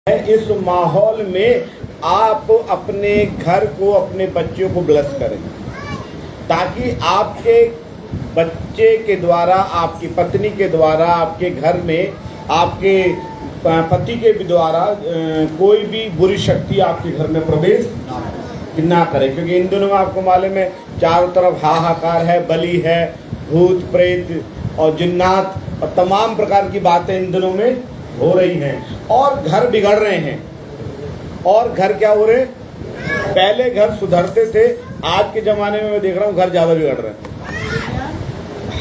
इस माहौल में आप अपने घर को, अपने बच्चों को ब्लेस करें, ताकि आपके बच्चे के द्वारा, आपकी पत्नी के द्वारा, आपके घर में आपके पति के द्वारा कोई भी बुरी शक्ति आपके घर में प्रवेश ना करे। क्योंकि इन दिनों में आपको मालूम है चारों तरफ हाहाकार है, बलि है, भूत प्रेत और जिन्नात और तमाम प्रकार की बातें इन दिनों में हो रही हैं और घर बिगड़ रहे हैं। और घर क्या हो रहे, पहले घर सुधरते थे, आज के ज़माने में मैं देख रहा हूँ घर ज़्यादा बिगड़ रहे हैं।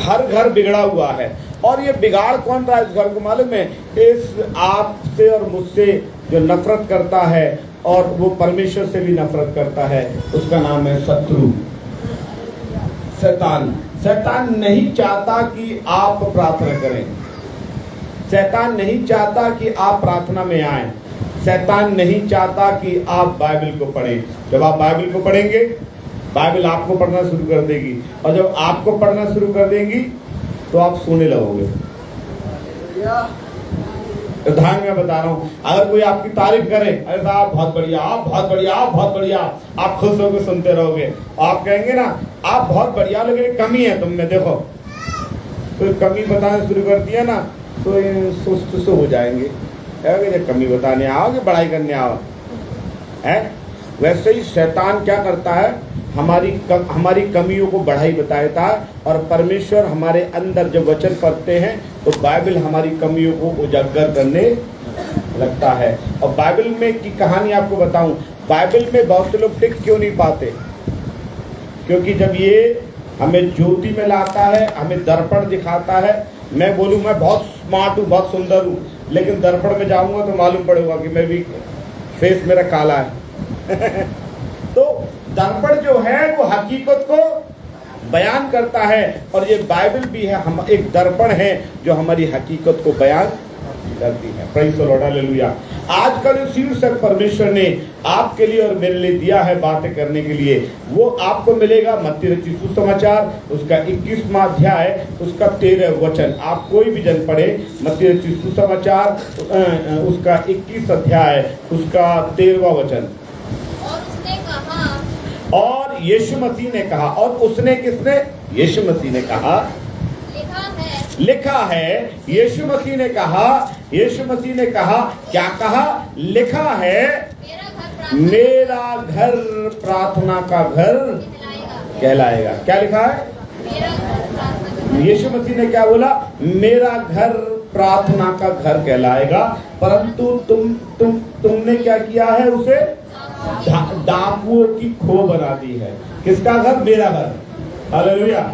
हर घर बिगड़ा हुआ है। और ये बिगाड़ कौन रहा है इस घर को मालूम है? इस आपसे और मुझसे जो नफरत करता है और वो परमेश्वर से भी नफरत करता है, उसका नाम है शत्रु, शैतान। शैतान नहीं चाहता कि आप प्रार्थना करें, शैतान नहीं चाहता कि आप प्रार्थना में आएं, शैतान नहीं चाहता कि आप बाइबल को पढ़ें। जब आप बाइबल को पढ़ेंगे, बाइबल आपको पढ़ना शुरू कर देगी, और जब आपको पढ़ना शुरू कर देगी तो आप सोने लगोगे। उदाहरण मैं बता रहा हूँ, अगर कोई आपकी तारीफ करे, अरे साहब बहुत बढ़िया, आप बहुत बढ़िया, आप बहुत बढ़िया, आप खुश होकर सुनते रहोगे। आप कहेंगे ना आप बहुत बढ़िया, लेकिन एक कमी है तुम में, देखो कोई कमी बताना शुरू कर दिया ना तो सुस्त हो जाएंगे, जब कमी बताने आओगे, बड़ाई करने आओ है। वैसे ही शैतान क्या करता है, हमारी कमियों को बढ़ाई बताता है। और परमेश्वर हमारे अंदर जब वचन पढ़ते हैं तो बाइबल हमारी कमियों को उजागर करने लगता है। और बाइबल में की कहानी आपको बताऊं, बाइबल में बहुत से लोग टिक क्यों नहीं पाते, क्योंकि जब ये हमें ज्योति में लाता है, हमें दर्पण दिखाता है। मैं बोलूँ मैं बहुत स्मार्ट हूँ, बहुत सुंदर हूँ, लेकिन दर्पण में जाऊंगा तो मालूम पड़ेगा कि मैं भी फेस मेरा काला है। तो दर्पण जो है वो हकीकत को बयान करता है, और ये बाइबल भी है, हम एक दर्पण है जो हमारी हकीकत को बयान करती है। Praise the Lord, hallelujah. आज का जो शीर्षक परमेश्वर ने आपके लिए और मेरे लिए दिया है बातें करने के लिए, वो आपको मिलेगा मत्ती रचित सुसमाचार उसका 21वां अध्याय उसका 13 वचन। आप कोई भी जन पढ़े मत्ती रचित सुसमाचार उसका 21 अध्याय उसका 13वां वचन। और यीशु मसीह ने कहा, और उसने किसने? यीशु मसीह ने कहा, लिखा है। यीशु मसीह ने कहा, यीशु मसीह ने कहा, क्या कहा? लिखा है मेरा घर प्रार्थना का घर कहलाएगा। क्या लिखा है? यीशु मसीह ने क्या बोला? मेरा घर प्रार्थना का घर कहलाएगा। परंतु तुमने क्या किया है? उसे डाकुओं की खो बना दी है। किसका घर? मेरा घर। हालेलुया।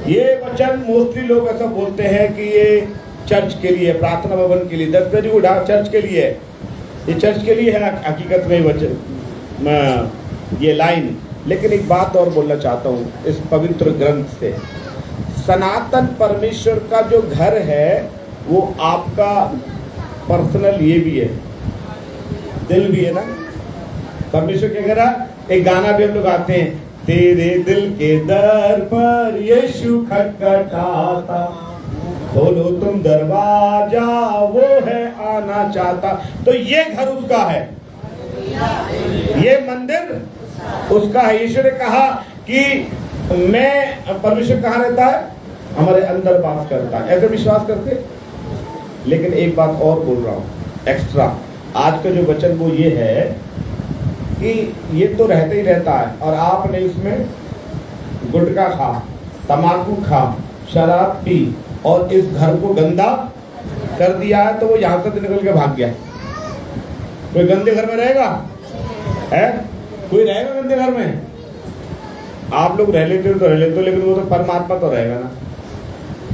ये वचन मोस्टली लोग ऐसा बोलते हैं कि ये चर्च के लिए, प्रार्थना भवन के लिए, 10 बजे उठा चर्च के लिए, ये चर्च के लिए है हकीकत में वचन, ये लाइन। लेकिन एक बात और बोलना चाहता हूँ इस पवित्र ग्रंथ से, सनातन परमेश्वर का जो घर है वो आपका पर्सनल ये भी है, दिल भी है ना। परमेश्वर के घर एक गाना भी हम लोग गाते हैं, तेरे दिल के दर पर यीशु खटखटाता, खोलो तुम दरवाजा, वो है आना चाहता। तो ये घर उसका है, ये मंदिर उसका है। यीशु ने कहा कि मैं, परमेश्वर कहाँ रहता है? हमारे अंदर वास करता है। ऐसे विश्वास करते। लेकिन एक बात और बोल रहा हूँ एक्स्ट्रा, आज का जो वचन वो ये है कि ये तो रहता ही रहता है, और आपने इसमें गुटखा खा, तम्बाकू खा, शराब पी और इस घर को गंदा कर दिया है, तो वो यहाँ से निकल के भाग गया। कोई गंदे घर में रहेगा? है कोई रहेगा गंदे घर में? आप लोग रह लेते हो तो रह लेते हो, लेकिन वो तो परमात्मा तो रहेगा ना,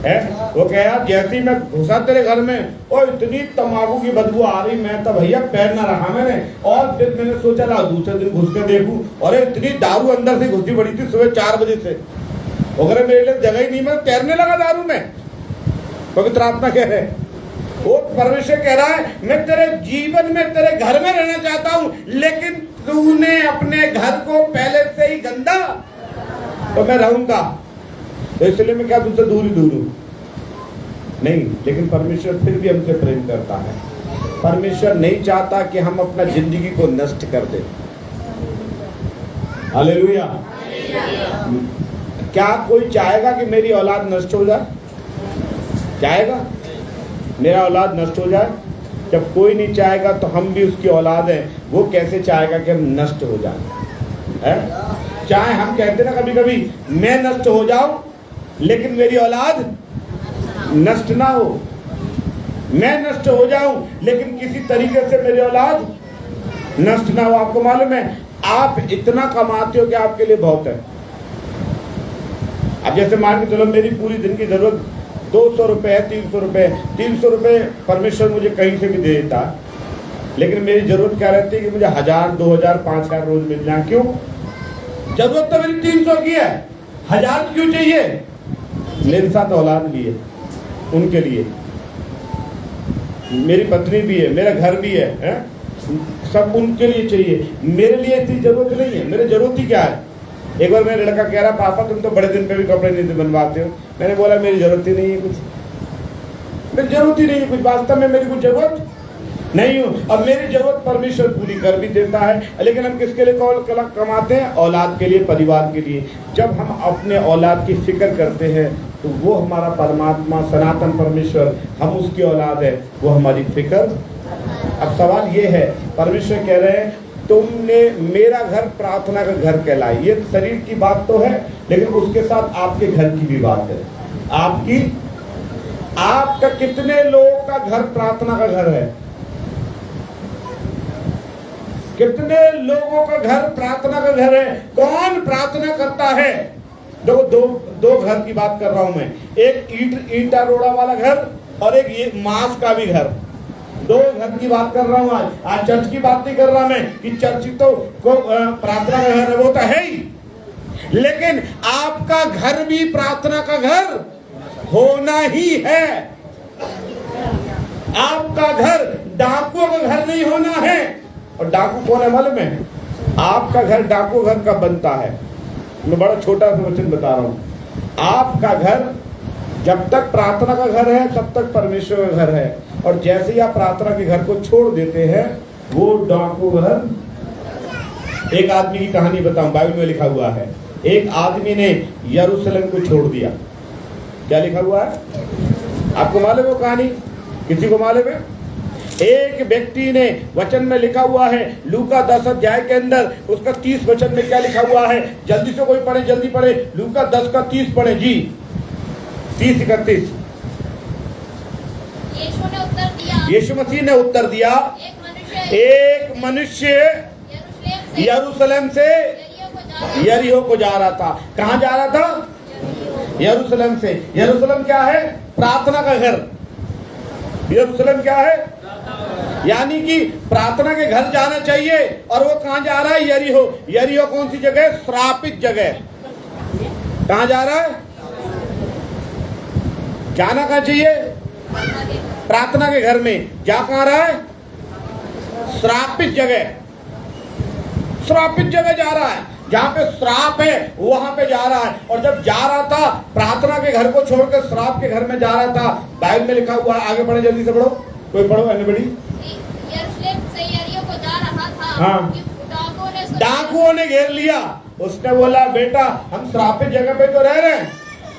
है। वो कह यार जैसे ही मैं घुसा तेरे घर में और इतनी तम्बाकू की बदबू आ रही, मैं तो भैया पैर ना रखा मैंने। और फिर मैंने सोचा ला दूसरे दिन घुस के देखूं, और इतनी दारू अंदर से घुसी पड़ी थी सुबह 4 बजे से, अगर मेरे लिए जगह ही नहीं, मैं तैरने लगा दारू में। पवित्र आत्मा कह रहे, वो परमेश्वर कह रहा है मैं तेरे जीवन में, तेरे घर में रहना चाहता हूँ, लेकिन तूने अपने घर को पहले से ही गंदा, तो मैं रहूंगा। तो इसलिए मैं क्या तुझसे दूर ही दूर हूँ? नहीं, लेकिन परमेश्वर फिर भी हमसे प्रेम करता है। परमेश्वर नहीं चाहता कि हम अपना जिंदगी को नष्ट कर दें। हालेलुया। क्या कोई चाहेगा कि मेरी औलाद नष्ट हो जाए? चाहेगा मेरा औलाद नष्ट हो जाए? जब कोई नहीं चाहेगा तो हम भी उसकी औलाद हैं, वो कैसे चाहेगा कि हम नष्ट हो जाए? है? चाहे हम कहते ना कभी कभी मैं नष्ट हो जाऊं लेकिन मेरी औलाद नष्ट ना हो, मैं नष्ट हो जाऊं लेकिन किसी तरीके से मेरी औलाद नष्ट ना हो। आपको मालूम है आप इतना कमाते हो कि आपके लिए बहुत है। अब जैसे मान के चलो मेरी पूरी दिन की जरूरत 200 रुपए है, 300 रुपए, 300 रुपए परमेश्वर मुझे कहीं से भी दे देता, लेकिन मेरी जरूरत क्या रहती है कि मुझे 1000, 2000, 5000 रोज मिल जाए। क्यों? जरूरत तो मेरी 300 की है, 1000 क्यों चाहिए? मेरे साथ औलाद भी है, उनके लिए मेरी पत्नी भी है, मेरा घर भी है? सब उनके लिए चाहिए, मेरे लिए इतनी जरूरत नहीं है। मेरी जरूरत ही क्या है? एक बार मेरा लड़का कह रहा पापा तुम तो बड़े दिन पे भी कपड़े नहीं बनवाते हो। मैंने बोला मेरी जरूरत ही नहीं है कुछ, मेरी जरूरत ही नहीं है कुछ, वास्तव में मेरी कुछ जरूरत नहीं हूँ। अब मेरी जरूरत परमेश्वर पूरी कर भी देता है, लेकिन हम किसके लिए कमाते हैं? औलाद के लिए, परिवार के लिए। जब हम अपने औलाद की फिक्र करते हैं तो वो हमारा परमात्मा सनातन परमेश्वर, हम उसकी औलाद है, वो हमारी फिक्र। अब सवाल ये है, परमेश्वर कह रहे हैं तुमने मेरा घर प्रार्थना का घर कहलाई। ये शरीर की बात तो है, लेकिन उसके साथ आपके घर की भी बात है। आपका कितने लोगों का घर प्रार्थना का घर है? कितने लोगों का घर प्रार्थना का घर है? कौन प्रार्थना करता है? दो घर की बात कर रहा हूं मैं, एक ईटा रोड़ा वाला घर और एक ये मांस का भी घर। दो घर की बात कर रहा हूं आज चर्च की बात नहीं कर रहा मैं कि चर्च तो प्रार्थना का घर है, वो तो है ही, लेकिन आपका घर भी प्रार्थना का घर होना ही है। आपका घर डाकुओं का घर नहीं होना है। और डाकू कौन है मालूम है? आपका घर डाकू घर का बनता है। मैं बड़ा छोटा सा वचन बता रहा हूं। आपका घर जब तक प्रार्थना का घर है तब तक परमेश्वर का घर है, और जैसे ही आप प्रार्थना के घर को छोड़ देते हैं वो डाकू घर। एक आदमी की कहानी बताऊं, बाइबल में लिखा हुआ है। एक आदमी ने यरूशलेम को छोड़ दिया। क्या लिखा हुआ है? आपको मालूम है वो कहानी? किसी को मालूम है? एक व्यक्ति ने, वचन में लिखा हुआ है लूका 10 अध्याय के अंदर, उसका 30 वचन में क्या लिखा हुआ है? जल्दी से कोई पढ़े, जल्दी पढ़े। लूका 10 का 30 पढ़े जी, 30-31। यीशु मसीह ने उत्तर दिया, एक मनुष्य यरूशलेम से यरीहो को जा रहा था। कहां जा रहा था? यरूशलेम से। यरूशलेम क्या है? प्रार्थना का घर। यरूशलेम क्या है? यानी कि प्रार्थना के घर जाना चाहिए, और वो कहां जा रहा है? यरीहो। यरीहो कौन सी जगह? श्रापित जगह। कहां जा रहा है? जाना कहां चाहिए? प्रार्थना के घर में। जा कहां रहा है? श्रापित जगह। श्रापित जगह जा रहा है, जहां पे श्राप है वहां पे जा रहा है। और जब जा रहा था प्रार्थना के घर को छोड़कर श्राप के घर में जा रहा था। बाइबल में लिखा हुआ है, आगे पढ़े, जल्दी से पढ़ो, कोई पढ़ो, एनीबॉडी। यरूशलेम से यरीहो को जा रहा था। हाँ। डाकुओं ने घेर लिया। उसने बोला बेटा हम श्रापित जगह पे तो रह रहे हैं,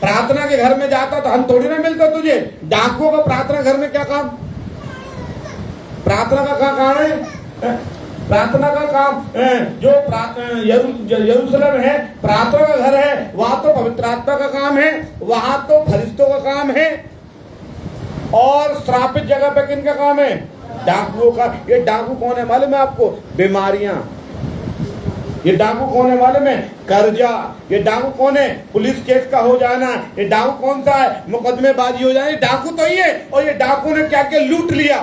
प्रार्थना के घर में जाता तो हम थोड़ी ना मिलता तुझे। डाकुओं का प्रार्थना घर में क्या काम? प्रार्थना का क्या काम है? प्रार्थना का काम जो यरूशलेम है प्रार्थना का घर है, वहां तो पवित्र आत्मा का काम है, वहां तो फरिश्तों का काम है। और श्रापित जगह पे किन का काम है? डाकुओं का। ये डाकू कौन है मालूम है आपको? बीमारियां। ये डाकू कौन है मालूम है? कर्जा। ये डाकू कौन है? पुलिस केस का हो जाना। ये डाकू कौन सा है? मुकदमेबाजी हो जाना। डाकू तो ये, और ये डाकू ने क्या किया? लूट लिया।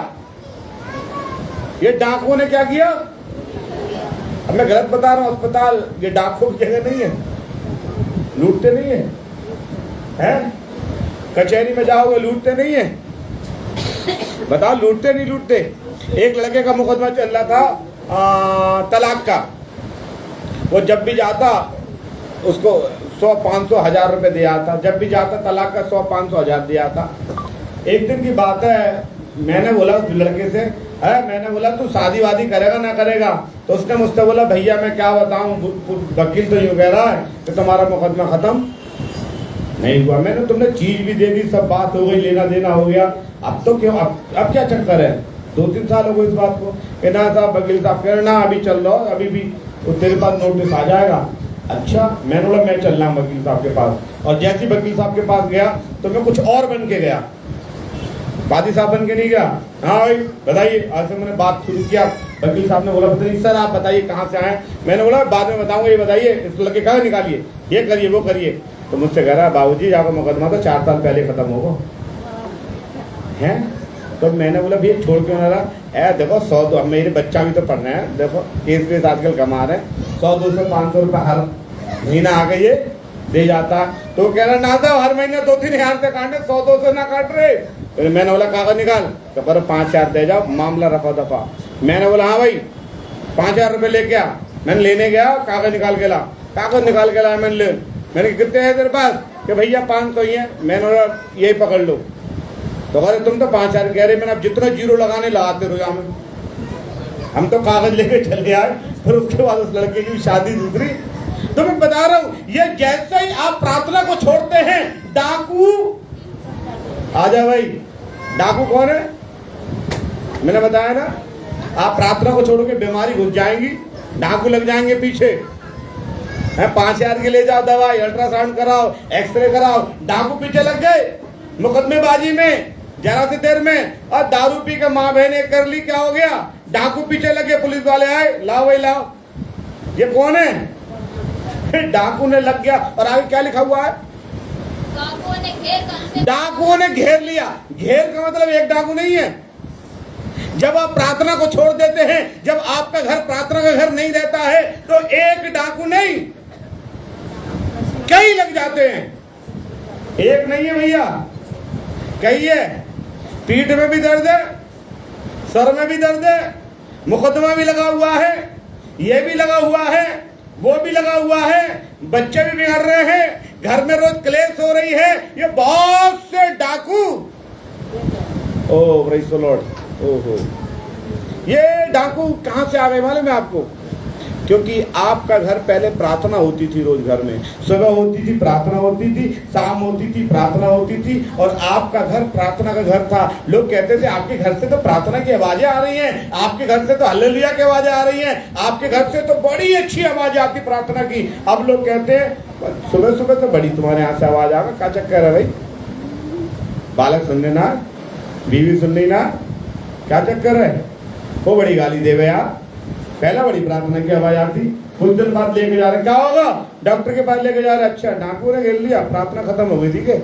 ये डाकुओं ने क्या किया? अब मैं गलत बता रहा हूं? अस्पताल ये डाकुओं की जगह नहीं है, लूटते नहीं है, हैं? कचहरी में जाओगे लूटते नहीं है? बताओ लूटते नहीं लूटते? एक लड़के का मुकदमा चल रहा था तलाक का। वो जब भी जाता उसको 100, 500, 1000 रुपए दिया था। जब भी जाता तलाक का 100, 500, 1000 दिया था। एक दिन की बात है, मैंने बोला उस लड़के से है। मैंने बोला तू शादी वादी करेगा ना करेगा? तो उसने मुझसे बोला भैया मैं क्या बताऊं, वकील तो यूं कह रहा है कि तुम्हारा मुकदमा खत्म नहीं हुआ। मैंने तुमने चीज भी दे दी, सब बात हो गई, लेना देना हो गया, अब तो क्यों, अब क्या चक्कर है? 2-3 साल हो गए इस बात को। कि ना साहब, वकील साहब कह रहे ना अभी चल रहा, अभी भी तो तेरे पास नोटिस आ जाएगा। अच्छा, मैंने बोला मैं चल रहा हूँ वकील साहब के पास। और जैसे वकील साहब के पास गया तो मैं कुछ और बन के गया, वादी साहब बन के नहीं गया। हाँ भाई बताइए, आज से मैंने बात शुरू किया। वकील साहब ने बोला पता नहीं सर आप बताइए कहाँ से आए। मैंने बोला बाद में बताऊंगा, ये बताइए इस लड़के का निकालिए, ये करिए वो करिए। तो मुझसे कह रहा है बाबूजी आपका मुकदमा तो 4 साल पहले खत्म होगा है। तो मैंने बोला भैया छोड़ क्यों ना रहा है? देखो 100 मेरे बच्चा भी तो पढ़ रहे हैं, देखो केस वेस आजकल कमा रहे हैं, 100-200-500 रुपये हर महीना आ गई ये दे जाता। तो कह रहा ना साहब हर महीने 2-3 हजार से काटे, 100-200 ना काट रहे। तो मैंने बोला कागज निकाल, तो करो 5,000 दे जाओ, मामला रफा दफा। मैंने बोला हाँ भाई 5,000 रुपये लेके आ। मैंने लेने गया, कागज निकाल के ला, कागज निकाल के ला। मैंने कितने हैं तेरे पास? कि भैया 500 ही है। मैंने बोला यही पकड़ लो। तो अरे तुम तो 5,000 कह रहे, मैंने अब जितना जीरो लगाने लगाते रहो में। हम तो कागज लेके चले आए, फिर उसके बाद उस लड़के की शादी दूसरी। तो मैं बता रहा हूं, ये जैसे ही आप प्रार्थना को छोड़ते हैं, डाकू आ जाए। भाई डाकू कौन है? मैंने बताया ना, आप प्रार्थना को छोड़ोगे बीमारी घुस जाएंगी, डाकू लग जाएंगे पीछे। 5,000 के ले जाओ दवाई, अल्ट्रासाउंड कराओ, एक्सरे कराओ, डाकू पीछे लग गए मुकदमेबाजी में जरा सी देर में। और दारू पी के माँ बहने कर ली, क्या हो गया? डाकू पीछे लगे, पुलिस वाले आए, लाओ भाई लाओ। ये कौन है? डाकू ने लग गया। और आगे क्या लिखा हुआ है? डाकुओं ने घेर लिया। घेर का मतलब एक डाकू नहीं है। जब आप प्रार्थना को छोड़ देते हैं, जब आपका घर प्रार्थना का घर नहीं रहता है, तो एक डाकू नहीं कई लग जाते हैं। एक नहीं है भैया, कई है। पीठ में भी दर्द है, सर में भी दर्द है, मुकदमा भी लगा हुआ है, ये भी लगा हुआ है, वो भी लगा हुआ है, बच्चे भी बिगड़ रहे हैं, घर में रोज क्लेश हो रही है। ये बहुत से डाकू, ओह प्रेज़ द लॉर्ड, ओहो, ये डाकू कहां से आ गए मालूम है आपको? क्योंकि आपका घर पहले प्रार्थना होती थी, रोज घर में सुबह होती थी, प्रार्थना होती थी, शाम होती थी, प्रार्थना होती थी, और आपका घर प्रार्थना का घर था। लोग कहते थे आपके घर से तो प्रार्थना की आवाजें आ रही हैं, आपके घर से तो हालेलुया की आवाजें आ रही हैं, आपके घर से तो बड़ी अच्छी आवाज आती प्रार्थना की। अब लोग कहते हैं सुबह सुबह तो बड़ी तुम्हारे यहाँ से आवाज आ गई, क्या चक्कर है भाई? बालक सुन लेना, बीवी सुन लेना, क्या चक्कर है? वो बड़ी गाली देवे यार, पहला बड़ी प्रार्थना की आवाज आती, कुछ दिन बाद लेके जा रहे, क्या होगा? डॉक्टर के पास लेके जा रहे, अच्छा डाकू ने घेर लिया, प्रार्थना खत्म हो गई थी के?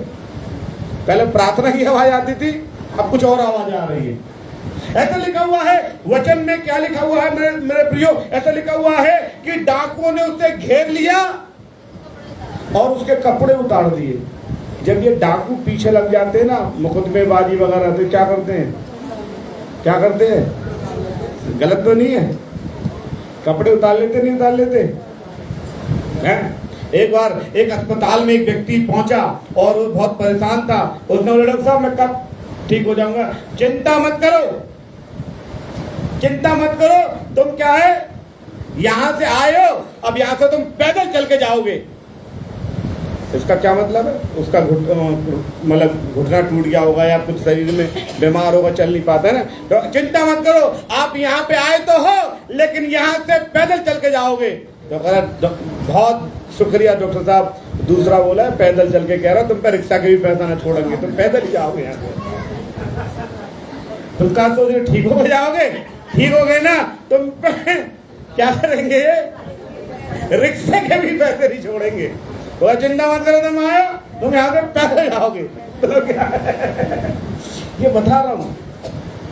पहले प्रार्थना की आवाज आती थी, अब कुछ और आवाज आ रही है। ऐसा लिखा हुआ है वचन में, क्या लिखा हुआ है मेरे प्रियो? ऐसा लिखा हुआ है कि डाकुओं ने उसे घेर लिया और उसके कपड़े उतार दिए। जब ये डाकू पीछे लग जाते हैं ना, मुकदमेबाजी वगैरह, तो क्या करते हैं? क्या करते हैं? गलत तो नहीं है? कपड़े उतार लेते, नहीं उतार लेते हैं? एक बार एक अस्पताल में एक व्यक्ति पहुंचा और वो बहुत परेशान था। उसने बोला डॉक्टर साहब मैं कब ठीक हो जाऊंगा? चिंता मत करो, चिंता मत करो, तुम क्या है यहां से आए हो, अब यहां से तुम पैदल चल के जाओगे। इसका क्या मतलब है? उसका मतलब घुटना टूट गया होगा या कुछ शरीर में बीमार होगा, चल नहीं पाता है ना। तो चिंता मत करो, आप यहाँ पे आए तो हो, लेकिन यहाँ से पैदल चल के जाओगे। तो कह रहा बहुत शुक्रिया डॉक्टर साहब। दूसरा बोला है पैदल चल के, कह रहा तुम पे रिक्शा के भी पैसा ना छोड़ेंगे, तुम पैदल ही जाओगे यहाँ से। तुम कहा सोच रहे ठीक हो जाओगे? ठीक हो गए ना, तुम क्या करेंगे? रिक्शे के भी पैसे नहीं छोड़ेंगे। तो चिंता मत करो, तुम आए, तुम यहाँ से पैदल जाओगे। तो क्या ये बता रहा हूँ,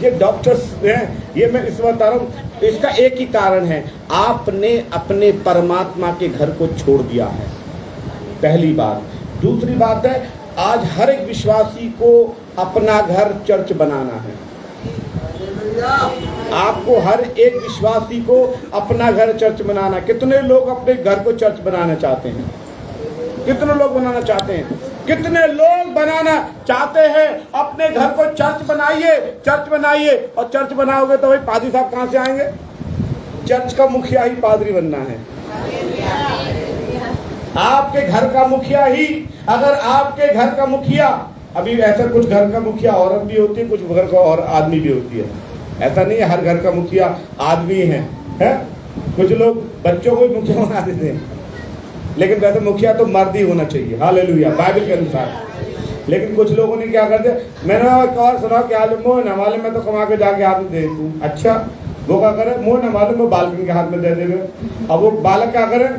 ये डॉक्टर्स हैं, ये मैं इस बता रहा हूँ। इसका एक ही कारण है, आपने अपने परमात्मा के घर को छोड़ दिया है, पहली बात। दूसरी बात है, आज हर एक विश्वासी को अपना घर चर्च बनाना है। आपको हर एक विश्वासी को अपना घर चर्च बनाना। कितने लोग अपने घर को चर्च बनाना चाहते हैं? कितने लोग बनाना चाहते हैं? कितने लोग बनाना चाहते हैं? अपने घर को चर्च बनाइए, चर्च बनाइए। और चर्च बनाओगे तो भाई पादरी साहब कहाँ से आएंगे? चर्च का मुखिया ही पादरी बनना है। आपके घर का मुखिया ही, अगर आपके घर का मुखिया, अभी ऐसा कुछ घर का मुखिया औरत भी होती है, कुछ घर का और आदमी भी होती है। ऐसा नहीं है हर घर का मुखिया आदमी है? कुछ लोग बच्चों को भी मुखिया बना देते हैं, लेकिन वैसे मुखिया तो मर्द ही होना चाहिए, हालेलुया, बाइबल के अनुसार। लेकिन कुछ लोगों ने क्या कर दिया, मैंने एक और सुना कि आज मोह न मालूम मैं तो कमा के जाके हाथ में दे दूं। अच्छा, वो क्या करे? मोह न मालूम वो बालक के हाथ में दे देंगे। अब वो बालक क्या करे?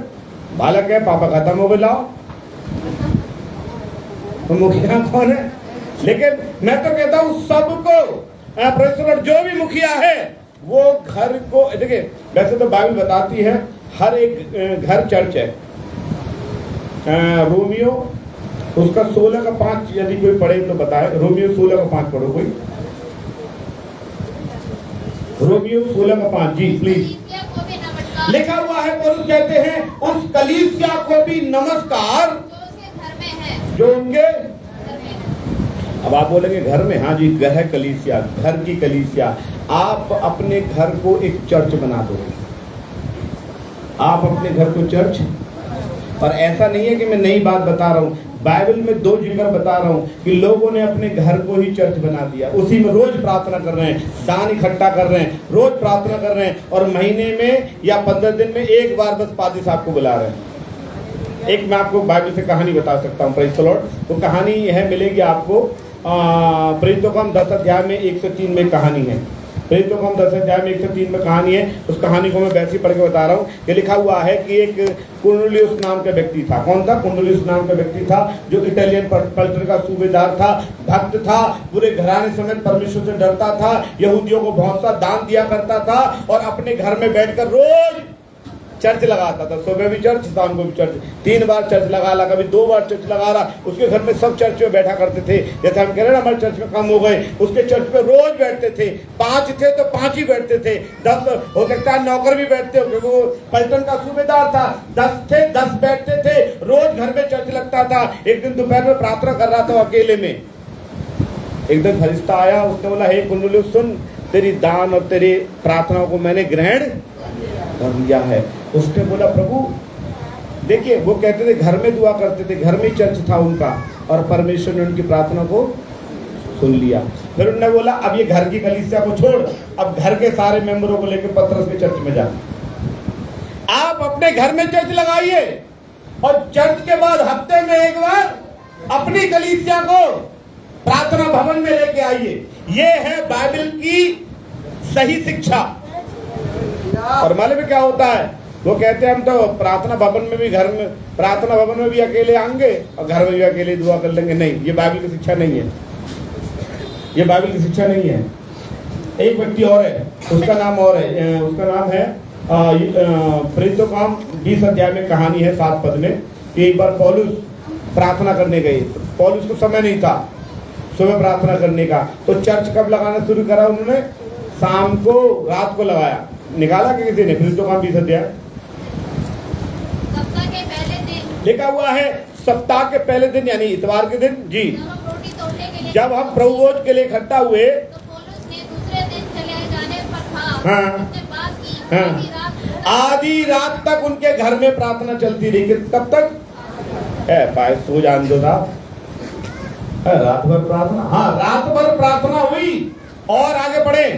बालक है, पापा खत्म हो गए, लाओ। तो मुखिया कौन है? लेकिन मैं तो कहता हूँ सबको, जो भी मुखिया है वो घर को, देखिए वैसे तो बाइबल बताती है हर एक घर चर्च है। रोमियो उसका 16:5 यदि कोई पढ़े तो बताए। रोमियो 16:5 पढ़ो कोई। रोमियो 16:5 जी प्लीज। लिखा हुआ है, पौलुस कहते हैं उस कलीसिया को भी नमस्कार जो उनके, अब आप बोलेंगे घर में, हाँ जी, घर है कलीसिया, घर की कलीसिया। आप अपने घर को एक चर्च बना दो, आप अपने घर को चर्च। और ऐसा नहीं है कि मैं नई बात बता रहा हूँ, बाइबल में 2 जगह बता रहा हूँ कि लोगों ने अपने घर को ही चर्च बना दिया। उसी में रोज प्रार्थना कर रहे हैं, दान इकट्ठा कर रहे हैं, रोज प्रार्थना कर रहे हैं, और महीने में या 15 दिन में एक बार बस पादरी साहब को बुला रहे हैं। एक मैं आपको बाइबल से कहानी बता सकता हूँ, प्रेज़ द लॉर्ड। वो कहानी है, मिलेगी आपको प्रेरितों का 10 अध्याय में 103 में कहानी है। प्रेरितों का 10 अध्याय में 103 में कहानी है। उस कहानी को मैं वैसे ही पढ़ के बता रहा हूँ कि लिखा हुआ है कि एक कुर्नेलियुस नाम का व्यक्ति था। कौन था? कुर्नेलियुस नाम का व्यक्ति था, जो इटालियन पलटन का सूबेदार था, भक्त था, पूरे घराने समेत परमेश्वर से डरता था, यहूदियों को बहुत सा दान दिया करता था, और अपने घर में बैठकर रोज चर्च लगाता था। सुबह भी चर्च, शाम को भी चर्च, 3 बार चर्च लगा ला, कभी 2 बार चर्च लगा रहा। उसके घर में सब चर्च में बैठा करते थे। जैसे हम कह रहे हैं हमारे चर्च में कम हो गए, उसके चर्च में रोज बैठते थे। 5 थे तो 5 ही बैठते थे, 10 हो सकता है नौकर भी बैठते हो, क्योंकि वो पलटन का सूबेदार था। 10 थे, 10 बैठते थे, रोज घर में चर्च लगता था। एक दिन दोपहर में प्रार्थना कर रहा था अकेले में। एक दिन फरिश्ता आया, उसने बोला, हे कुर्नेलियुस सुन, तेरी दान और तेरी प्रार्थनाओं को मैंने ग्रहण कर लिया है। उसने बोला, प्रभु देखिए, वो कहते थे घर में दुआ करते थे, घर में ही चर्च था उनका, और परमेश्वर ने उनकी प्रार्थना को सुन लिया। फिर उन्होंने बोला, अब ये घर की कलीसिया को छोड़, अब घर के सारे मेंबरों को लेकर पतरस के चर्च में जा। आप अपने घर में चर्च लगाइए, और चर्च के बाद हफ्ते में एक बार अपनी कलीसिया को प्रार्थना भवन में लेके आइए। ये है बाइबल की सही शिक्षा। और मालूम क्या होता है, वो कहते हैं हम तो प्रार्थना भवन में भी, घर में प्रार्थना भवन में भी अकेले आएंगे और घर में भी अकेले दुआ कर लेंगे। नहीं, ये बाइबल की शिक्षा नहीं है, ये बाइबल की शिक्षा नहीं है। एक व्यक्ति और है, उसका नाम और है, उसका नाम है प्रेरितों का 20 अध्याय में कहानी है 7 पद में कि एक बार पौलुस प्रार्थना करने गए। पौलुस को समय नहीं था सुबह प्रार्थना करने का, तो चर्च कब लगाना शुरू करा उन्होंने? शाम को, रात को लगाया। निकाला कि किसी ने? प्रेरितों का 20 अध्याय, सप्ताह के पहले दिन लिखा हुआ है, सप्ताह के पहले दिन यानी इतवार के दिन जी, रोटी तोड़ने के लिए जब हम प्रभु भोज के लिए इकट्ठा हुए, तो पौलुस ने दूसरे दिन चले जाने पर था। हाँ। उसने बात की, हाँ। आधी रात तक उनके घर में प्रार्थना चलती रही। कब तक? पाए सो जान दो साहब, रात भर प्रार्थना। हाँ, रात भर प्रार्थना हुई। और आगे बढ़े,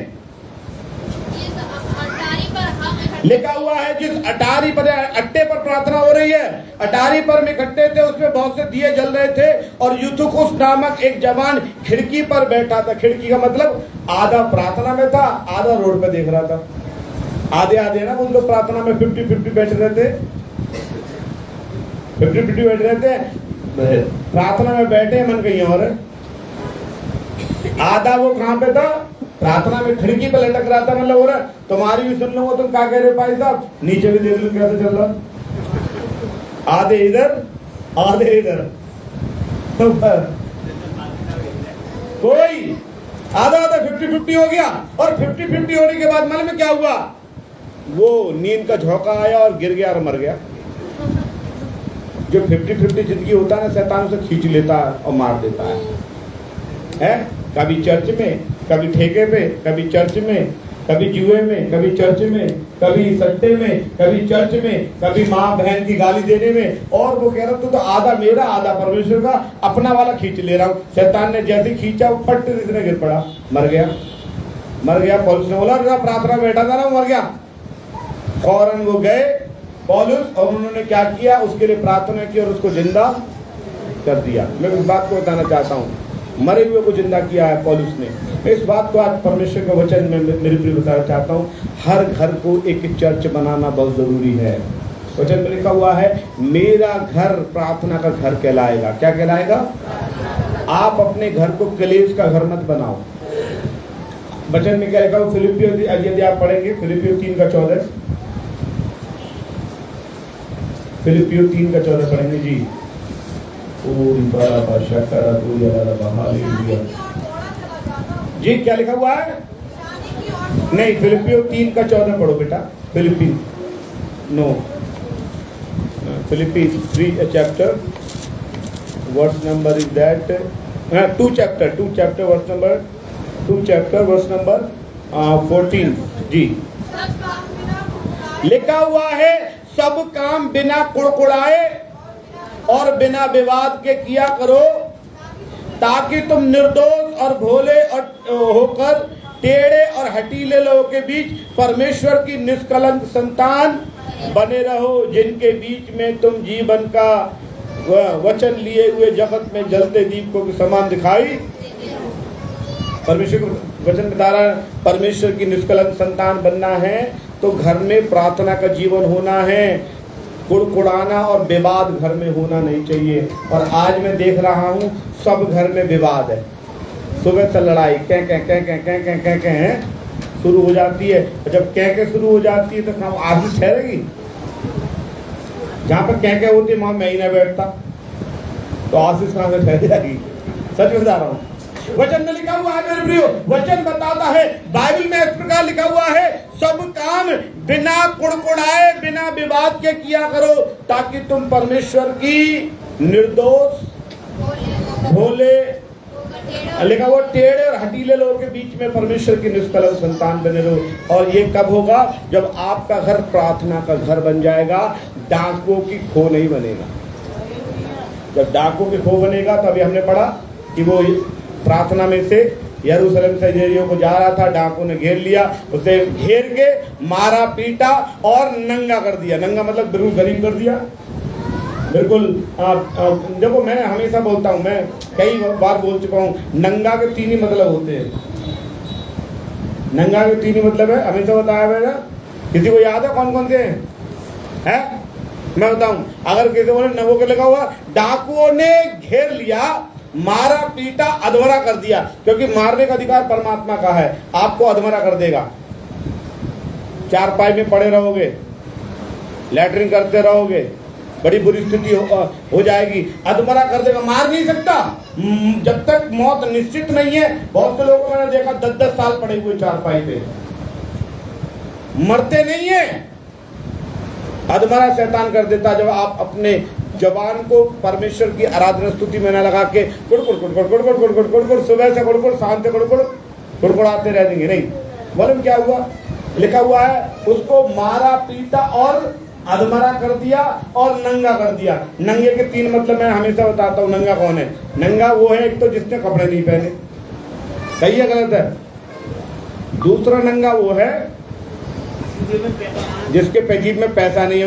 लिखा हुआ है जिस अटारी पर, अट्टे पर प्रार्थना हो रही है, अटारी पर में इकट्ठे थे, उसमें बहुत से दिए जल रहे थे, और यूतुखुस नामक एक जवान खिड़की पर बैठा था। खिड़की का मतलब आधा प्रार्थना में था, आधा रोड पे देख रहा था। आधे आधे ना, उन लोग प्रार्थना में 50-50 बैठ रहे थे, 50-50 बैठ रहे थे, प्रार्थना में बैठे, मन कहीं और है। आधा वो कहाँ पे था? प्रार्थना में खिड़की पे लटक रहा था। मतलब हो रहा, तुम्हारी भी सुन लूंगा, तुम क्या कह रहे हो भाई साहब, नीचे भी देख लो कैसे चल रहा। आधे इधर, आधे इधर, कोई आधा 50-50 हो गया। और 50-50 होने के बाद मालूम में क्या हुआ? वो नींद का झोंका आया और गिर गया और मर गया। जो 50-50 जिंदगी होता है ना, शैतान उसे खींच लेता है और मार देता है? कभी चर्च में, कभी ठेके पे, कभी चर्च में, कभी जुए में, कभी चर्च में, कभी सट्टे में, कभी चर्च में, कभी माँ बहन की गाली देने में, और वो कह रहा तू तो आधा मेरा आधा परमेश्वर का, अपना वाला खींच ले रहा हूँ। शैतान ने जैसे खींचा, पट इसने गिर पड़ा, मर गया। पौलुस ने बोला प्रार्थना में बैठा था ना, मर गया। फौरन वो गए पौलुस, और उन्होंने क्या किया, उसके लिए प्रार्थना की और उसको जिंदा कर दिया। मैं इस बात को बताना चाहता हूँ, मरे हुए को जिंदा किया है पौलुस ने। मैं इस बात को आज परमेश्वर के वचन में मेरे प्रिय बताना चाहता हूँ। हर घर को एक चर्च बनाना बहुत जरूरी है। वचन में लिखा हुआ है, मेरा घर प्रार्थना का घर कहलाएगा। क्या कहलाएगा? आप अपने घर को कलेश का घर मत बनाओ। वचन में क्या लिखा हुआ? फिलिपियों, यदि आप पढ़ेंगे फिलिपियों 3:14, फिलिपियों 3:14 पढ़ेंगे जी। जी क्या लिखा हुआ है? नहीं, फिलिपियों 3:14 पढ़ो बेटा। Philippi 3 chapter verse number is that 2 chapter verse number 14 जी। लिखा हुआ है, सब काम बिना कुड़कुड़ाए और बिना विवाद के किया करो, ताकि तुम निर्दोष और भोले और होकर टेढ़े और हठीले लोगों के बीच परमेश्वर की निष्कलंक संतान बने रहो, जिनके बीच में तुम जीवन का वचन लिए हुए जगत में जलते दीपकों के समान दिखाई। परमेश्वर वचन बता रहा है, परमेश्वर की निष्कलंक संतान बनना है तो घर में प्रार्थना का जीवन होना है। कुड़कुड़ाना और विवाद घर में होना नहीं चाहिए। और आज मैं देख रहा हूँ सब घर में विवाद है। सुबह से लड़ाई कह शुरू हो जाती है। जब कह शुरू हो जाती है तो काम आशीष ठहरेगी? जहाँ पर कह होती है वहाँ मैं ही ना बैठता, तो आशीष कहाँ से ठहर जाएगी? सच बता रहा हूँ। वचन में लिखा हुआ है मेरे प्रियो, वचन बताता है, बाइबल में इस प्रकार लिखा हुआ है, सब काम बिना कुड़कुड़ाए बिना विवाद के किया करो, ताकि तुम परमेश्वर की निर्दोष भोले, लिखा हुआ टेढ़े और हठीले लोगों के बीच में परमेश्वर की निष्कलंक संतान बने रहो। और ये कब होगा? जब आपका घर प्रार्थना का घर बन जाएगा, डाकुओं की खो नहीं बनेगा। जब डाकुओं की खो बनेगा, तो अभी हमने पढ़ा कि वो प्रार्थना में से यरूशलेम से यरीहो को जा रहा था, डाकुओं ने घेर लिया, उसे घेर के मारा, पीटा और नंगा कर दिया। नंगा मतलब बिल्कुल गरीब कर दिया, बिल्कुल। देखो मैं हमेशा बोलता हूँ, मैं कई बार बोल चुका हूँ, नंगा के 3 ही मतलब होते हैं। नंगा के 3 ही मतलब है, हमेशा बताया मैंने। किसी को याद है कौन कौन से हैं? मैं बताऊं, अगर किसी को नंगों के लगा हुआ, डाकुओं ने घेर लिया, मारा, पीटा, अधमरा कर दिया, क्योंकि मारने का अधिकार परमात्मा का है। आपको अधमरा कर देगा, चारपाई में पड़े रहोगे, लैट्रिन करते रहोगे, बड़ी बुरी स्थिति हो जाएगी। अधमरा कर देगा, मार नहीं सकता जब तक मौत निश्चित नहीं है। बहुत से लोगों को मैंने देखा 10-10 साल पड़े हुए चारपाई पे, मरते नहीं है। अधमरा शैतान कर देता जब आप अपने जबान को परमेश्वर की आराधना स्तुति में न लगा के कुड़कुड़ कुड़कुड़ कुड़कुड़ कुड़कुड़ कुड़कुड़, सुबह से कुड़कुड़, शाम से कुड़कुड़ कुड़कुड़ाते रह देंगे। नहीं, मालूम क्या हुआ? लिखा हुआ है, उसको मारा, पीटा और अधमरा कर दिया और नंगा कर दिया। नंगे के 3 मतलब मैं हमेशा बताता हूँ। नंगा कौन है? नंगा वो है, एक तो जिसने कपड़े नहीं पहने, सही है गलत है? दूसरा नंगा वो है जिसके जेब में पैसा नहीं है।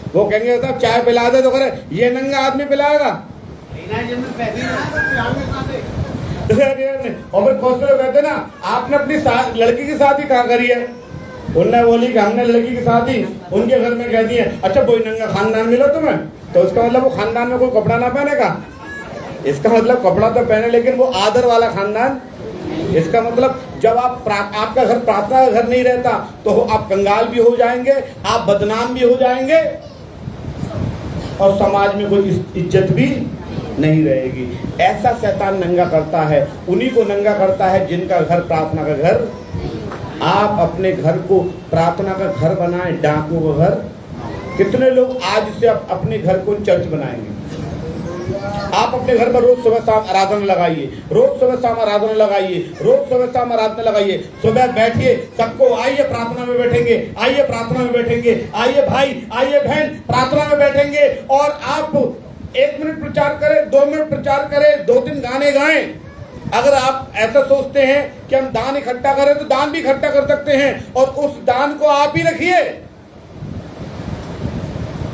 वो कहेंगे साहब चाय पिला दे, तो करे ये नंगा आदमी पिलाएगा। और फिर बहुत से लोग कहते ना, आपने अपनी लड़की की शादी कहाँ करी है? उन्होंने बोली कि हमने लड़की की शादी उनके घर में कह दी है। अच्छा, कोई नंगा खानदान मिला तुम्हें? तो उसका मतलब वो खानदान में कोई कपड़ा ना पहनेगा। इसका मतलब कपड़ा तो पहने, लेकिन वो आदर वाला खानदान। इसका मतलब जब आपका घर प्रार्थना का घर नहीं रहता, तो आप कंगाल भी हो जाएंगे, आप बदनाम भी हो जाएंगे, और समाज में कोई इज्जत भी नहीं रहेगी। ऐसा शैतान नंगा करता है, उन्हीं को नंगा करता है जिनका घर प्रार्थना का घर। आप अपने घर को प्रार्थना का घर बनाएं, डाकुओं का घर कितने लोग आज से अपने घर को चर्च बनाएंगे? आप अपने घर में रोज सुबह शाम आराधना लगाइए, रोज सुबह शाम आराधना लगाइए, रोज सुबह शाम आराधना लगाइए। सुबह बैठिए, सबको आइए प्रार्थना में बैठेंगे, आइए प्रार्थना में बैठेंगे, आइए भाई, आइए बहन, प्रार्थना में बैठेंगे। और आप 1 मिनट प्रचार करें, 2 मिनट प्रचार करें, 2-3 गाने गाएं। अगर आप ऐसा सोचते हैं कि हम दान इकट्ठा करें तो दान भी इकट्ठा कर सकते हैं, और उस दान को आप ही रखिए,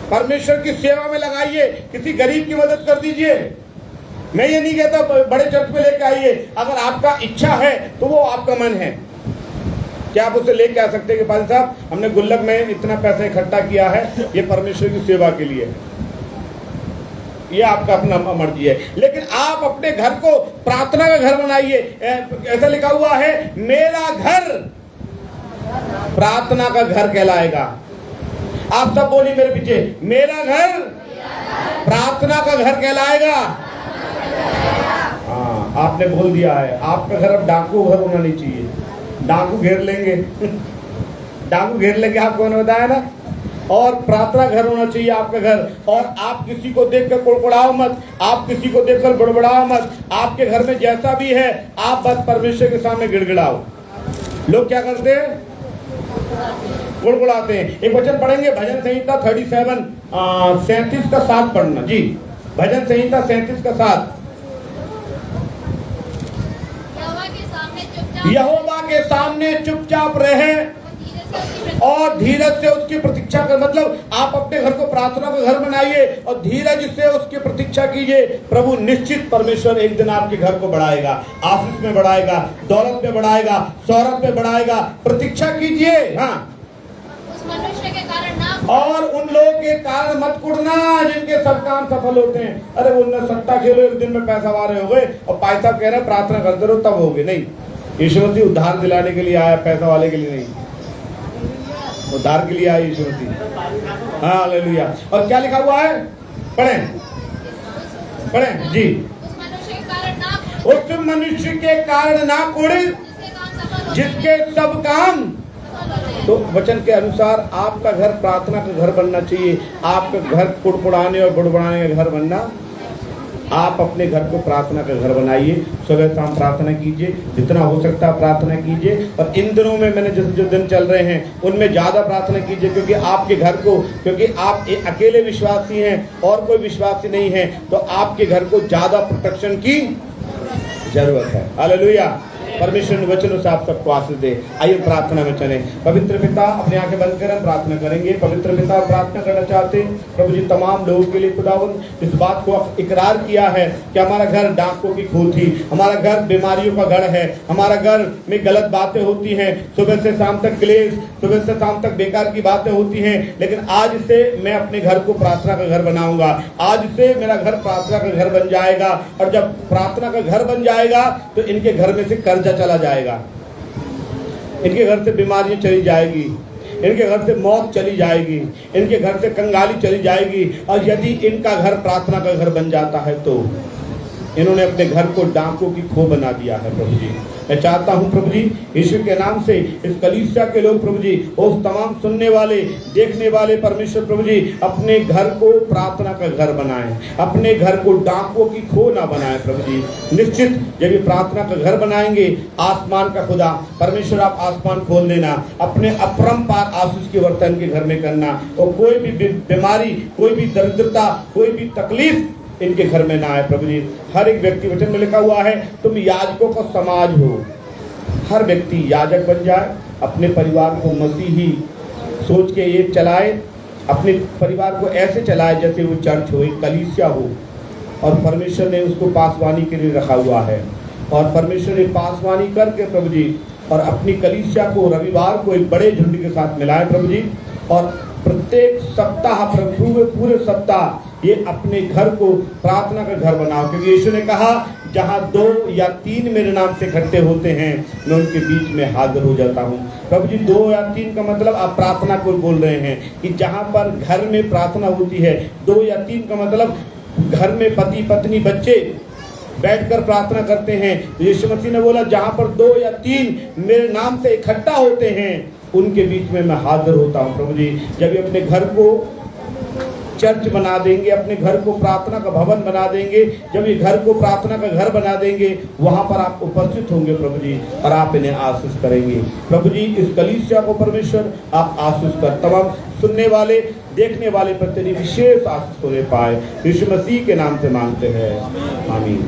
परमेश्वर की सेवा में लगाइए, किसी गरीब की मदद कर दीजिए। मैं ये नहीं कहता बड़े चर्च में लेके आइए, अगर आपका इच्छा है तो वो आपका मन है। क्या आप उसे लेके आ सकते हैं कि भाई साहब हमने गुल्लक में इतना पैसा इकट्ठा किया है, ये परमेश्वर की सेवा के लिए, ये आपका अपना मर्जी है। लेकिन आप अपने घर को प्रार्थना का घर बनाइए। ऐसा लिखा हुआ है, मेरा घर प्रार्थना का घर कहलाएगा। आप सब बोलिए मेरे पीछे, मेरा घर प्रार्थना का घर कहलाएगा। हाँ, आपने बोल दिया है। आपका घर अब डाकू घर होना नहीं चाहिए, डाकू घेर लेंगे डाकू घेर लेंगे, आपको मैंने बताया ना। और प्रार्थना घर होना चाहिए आपका घर। और आप किसी को देखकर कुड़कुड़ाओ मत, आप किसी को देखकर बड़बड़ाओ मत। आपके घर में जैसा भी है, आप बस परमेश्वर के सामने गिड़गिड़ाओ। लोग क्या करते हैं? गुड़गुड़ाते हैं। एक वचन पढ़ेंगे, भजन संहिता 37 का 7 पढ़ना जी। भजन संहिता 37 का 7। यहोवा के सामने चुपचाप रहे और धीरज से उसकी प्रतीक्षा कर। मतलब आप अपने घर को प्रार्थना का घर बनाइए और धीरज से उसकी प्रतीक्षा कीजिए। प्रभु निश्चित परमेश्वर एक दिन आपके घर को बढ़ाएगा, आशीष में बढ़ाएगा, दौलत में बढ़ाएगा, शौहरत में बढ़ाएगा। प्रतीक्षा कीजिए। हाँ, मनुष्य के कारण ना, और उन लोगों के कारण मत कुड़ना जिनके सब काम सफल होते हैं। अरे उनने सट्टा खेलो, एक दिन में पैसा वाले हो गए, और पैसा कह रहे प्रार्थना करते रहो तब होगे। नहीं, यीशु मसीह उद्धार दिलाने के लिए आया, पैसा वाले के लिए नहीं, उद्धार के लिए आया यीशु मसीह। हाँ, हालेलुया। और क्या लिखा हुआ है? पढ़ें पढ़ें जी। उस मनुष्य के कारण ना, उस मनुष्य के कारण ना कुड़े जिसके सब काम। तो वचन के अनुसार आपका घर प्रार्थना का घर बनना चाहिए। आपका घर कुड़कुड़ाने और बुड़बुड़ाने का घर बनना। आप अपने घर को प्रार्थना का घर बनाइए, सुबह शाम प्रार्थना कीजिए, जितना हो सकता है प्रार्थना कीजिए। और इन दिनों में मैंने जो दिन चल रहे हैं उनमें ज़्यादा प्रार्थना कीजिए, क्योंकि आपके घर को, क्योंकि आप अकेले विश्वासी हैं और कोई विश्वासी नहीं है, तो आपके घर को ज़्यादा प्रोटेक्शन की जरूरत है। हालेलुया। परमेश्वर ने वचनों से आप सबको आशीष दे। आइए प्रार्थना में चलें। पवित्र पिता, अपनी आंखें बंद करें, प्रार्थना करेंगे। पवित्र पिता, प्रार्थना करना चाहते हैं प्रभु जी तमाम लोगों के लिए खुदावंद इस बात को इकरार किया है कि हमारा घर डाकुओं की खोह थी, हमारा घर बीमारियों का गढ़ है, हमारा घर में गलत बातें होती हैं, सुबह से शाम तक क्लेश, सुबह से शाम तक बेकार की बातें होती हैं। लेकिन आज से मैं अपने घर को प्रार्थना का घर बनाऊंगा। आज से मेरा घर प्रार्थना का घर बन जाएगा। और जब प्रार्थना का घर बन जाएगा तो इनके घर में से कर्जा चला जाएगा, इनके घर से बीमारियां चली जाएगी, इनके घर से मौत चली जाएगी, इनके घर से कंगाली चली जाएगी। और यदि इनका घर प्रार्थना का घर बन जाता है तो इन्होंने अपने घर को डाकुओं की खोह बना दिया है। प्रभु जी, मैं चाहता हूं प्रभु जी यीशु के नाम से इस कलीसिया के लोग प्रभु जी, उस तमाम सुनने वाले, देखने वाले परमेश्वर प्रभु जी, अपने घर को प्रार्थना का घर बनाएं, अपने घर को डाकुओं की खोह ना बनाएं। प्रभु जी, निश्चित जब ये प्रार्थना का घर बनाएंगे, आसमान का खुदा परमेश्वर आप आसमान खोल देना, अपने अपरंपार आशीष के वर्तन के घर में करना, और कोई भी बीमारी, कोई भी दरिद्रता, कोई भी तकलीफ इनके घर में ना आए। प्रभु जी, हर एक व्यक्ति, वचन में लिखा हुआ है तुम याजकों का समाज हो, हर व्यक्ति याजक बन जाए, अपने परिवार को मसीही सोच के ये चलाए, अपने परिवार को ऐसे चलाए जैसे वो चर्च हो, एक कलीसिया हो। और परमेश्वर ने उसको पासवानी के लिए रखा हुआ है, और परमेश्वर ने पासवानी करके प्रभु जी और अपनी कलीसिया को रविवार को एक बड़े झुंड के साथ मिलाए प्रभु जी। और प्रत्येक सप्ताह पूरे सप्ताह ये अपने घर को प्रार्थना का घर बनाओ, क्योंकि यीशु ने कहा जहाँ 2 या 3 मेरे नाम से इकट्ठे होते हैं मैं उनके बीच में हाजिर हो जाता हूँ। प्रभु जी, 2 या 3 का मतलब आप प्रार्थना को बोल रहे हैं कि जहाँ पर घर में प्रार्थना होती है, 2 या 3 का मतलब घर में पति पत्नी बच्चे बैठकर प्रार्थना करते हैं। यीशु मसीह ने बोला जहाँ पर 2 या 3 मेरे नाम से इकट्ठा होते हैं उनके बीच में मैं हाजिर होता हूँ। प्रभु जी, जब ये अपने घर को चर्च बना देंगे, अपने घर को प्रार्थना का भवन बना देंगे। जब ये घर को प्रार्थना का घर बना देंगे, वहां पर आप उपस्थित होंगे प्रभु जी, और आप इन्हें आशीष करेंगे। प्रभु जी, इस कलीसिया को परमेश्वर आप आशीष कर, तमाम सुनने वाले देखने वाले पर तेरी विशेष आशीष होने पाए, यीशु मसीह के नाम से मांगते हैं, आमीन।